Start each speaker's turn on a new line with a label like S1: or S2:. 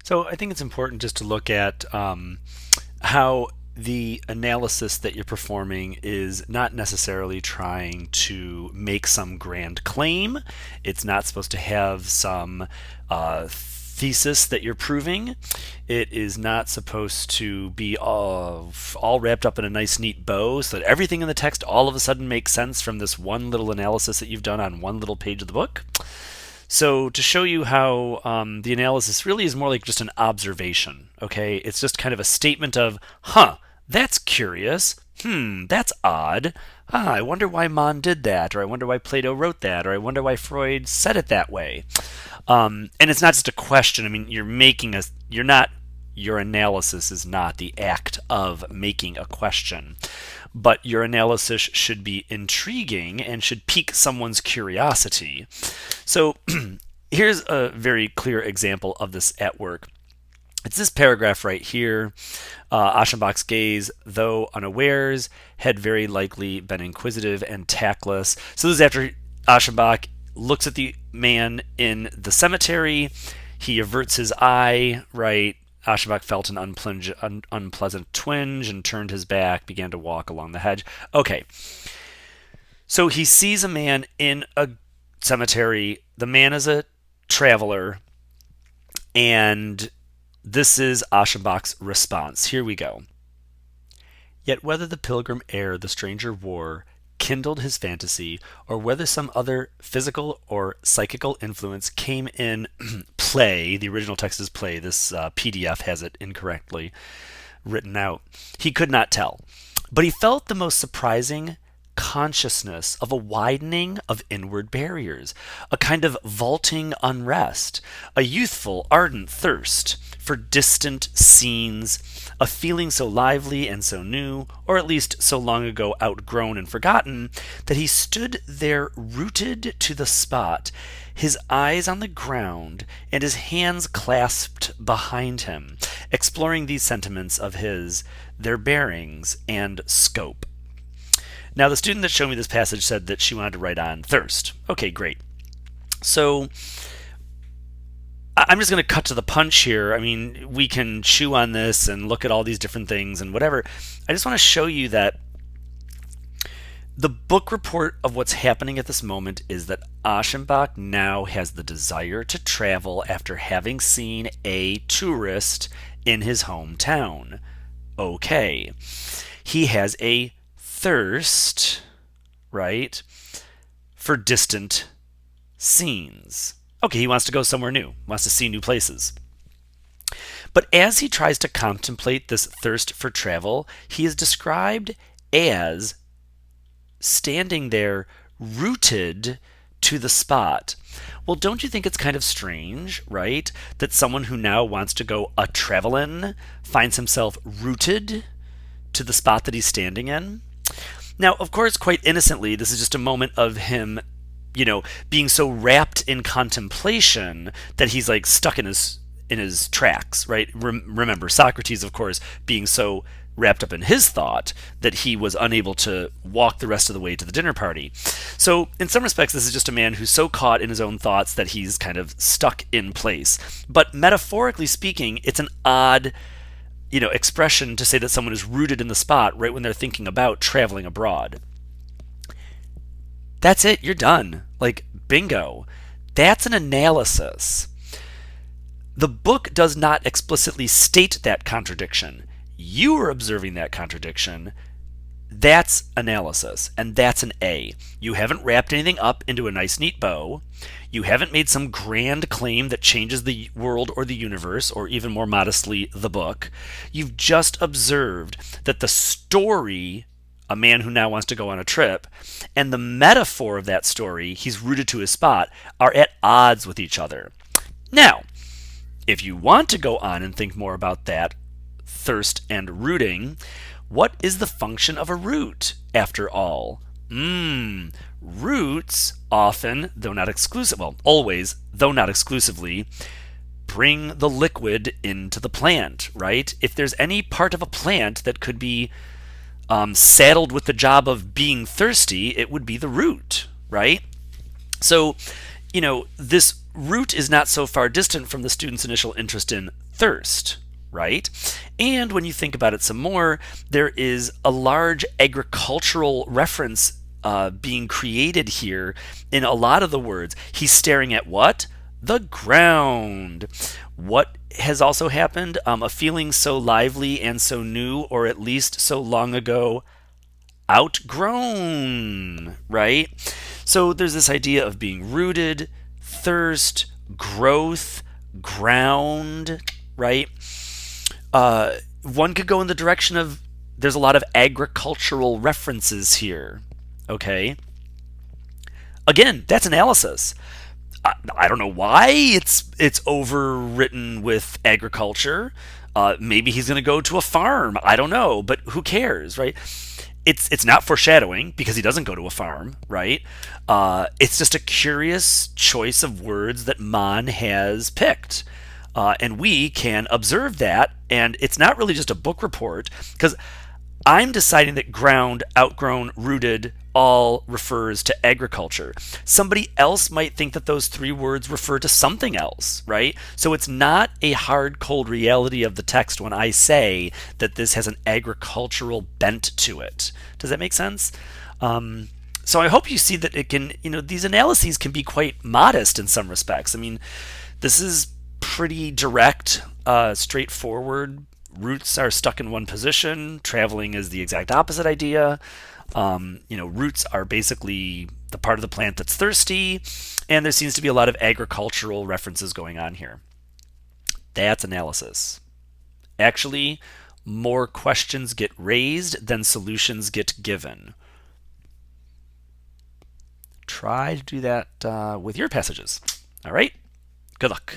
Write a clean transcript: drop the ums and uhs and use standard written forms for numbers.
S1: So I think it's important just to look at how the analysis that you're performing is not necessarily trying to make some grand claim. It's not supposed to have some thesis that you're proving. It is not supposed to be all wrapped up in a nice, neat bow so that everything in the text all of a sudden makes sense from this one little analysis that you've done on one little page of the book. So to show you how the analysis really is more like just an observation, okay? It's just kind of a statement of, that's curious. That's odd. I wonder why Mon did that, or I wonder why Plato wrote that, or I wonder why Freud said it that way. And it's not just a question. I mean, your analysis is not the act of making a question, but your analysis should be intriguing and should pique someone's curiosity. So here's a very clear example of this at work. It's this paragraph right here. Aschenbach's gaze, though unawares, had very likely been inquisitive and tactless. So this is after Aschenbach looks at the man in the cemetery. He averts his eye, right? Aschenbach felt an unpleasant twinge and turned his back, began to walk along the hedge. Okay. So he sees a man in a cemetery. The man is a traveler, and this is Aschenbach's response. Here we go. Yet whether the pilgrim air the stranger wore kindled his fantasy, or whether some other physical or psychical influence came in play, the original text is play, this PDF has it incorrectly written out, he could not tell. But he felt the most surprising consciousness of a widening of inward barriers, a kind of vaulting unrest, a youthful, ardent thirst for distant scenes, a feeling so lively and so new, or at least so long ago outgrown and forgotten, that he stood there rooted to the spot, his eyes on the ground and his hands clasped behind him, exploring these sentiments of his, their bearings and scope. Now, the student that showed me this passage said that she wanted to write on thirst. Okay, great. So I'm just going to cut to the punch here. I mean, we can chew on this and look at all these different things and whatever. I just want to show you that the book report of what's happening at this moment is that Aschenbach now has the desire to travel after having seen a tourist in his hometown. Okay. He has a thirst, right, for distant scenes. Okay, he wants to go somewhere new, wants to see new places. But as he tries to contemplate this thirst for travel, he is described as standing there rooted to the spot. Well, don't you think it's kind of strange, right, that someone who now wants to go a-travelin' finds himself rooted to the spot that he's standing in? Now, of course, quite innocently, this is just a moment of him, being so wrapped in contemplation that he's like stuck in his tracks, right? Remember, Socrates, of course, being so wrapped up in his thought that he was unable to walk the rest of the way to the dinner party. So, in some respects, this is just a man who's so caught in his own thoughts that he's kind of stuck in place. But metaphorically speaking, it's an odd expression to say that someone is rooted in the spot right when they're thinking about traveling abroad. That's it, you're done. Like, bingo. That's an analysis. The book does not explicitly state that contradiction. You are observing that contradiction. That's analysis, and that's an A. You haven't wrapped anything up into a nice, neat bow. You haven't made some grand claim that changes the world or the universe, or even more modestly, the book. You've just observed that the story, a man who now wants to go on a trip, and the metaphor of that story, he's rooted to his spot, are at odds with each other. Now, if you want to go on and think more about that thirst and rooting, what is the function of a root, after all? Roots often, though not exclusive, well, always, though not exclusively, bring the liquid into the plant, right? If there's any part of a plant that could be saddled with the job of being thirsty, it would be the root, right? So, this root is not so far distant from the student's initial interest in thirst, right? And when you think about it some more, there is a large agricultural reference being created here in a lot of the words. He's staring at what? The ground. What has also happened? A feeling so lively and so new, or at least so long ago, outgrown, right? So there's this idea of being rooted, thirst, growth, ground, right? One could go in the direction of there's a lot of agricultural references here, okay? Again, that's analysis. I don't know why it's overwritten with agriculture. Maybe he's going to go to a farm. I don't know, but who cares, right? It's not foreshadowing because he doesn't go to a farm, right? It's just a curious choice of words that Mon has picked. And we can observe that, and it's not really just a book report, because I'm deciding that ground, outgrown, rooted all refers to agriculture. Somebody else might think that those three words refer to something else, right? So it's not a hard, cold reality of the text when I say that this has an agricultural bent to it. Does that make sense? So I hope you see that it can, these analyses can be quite modest in some respects. I mean, this is pretty direct, straightforward. Roots are stuck in one position. Traveling is the exact opposite idea. Roots are basically the part of the plant that's thirsty, and there seems to be a lot of agricultural references going on here. That's analysis. Actually, more questions get raised than solutions get given. Try to do that with your passages. All right? Good luck.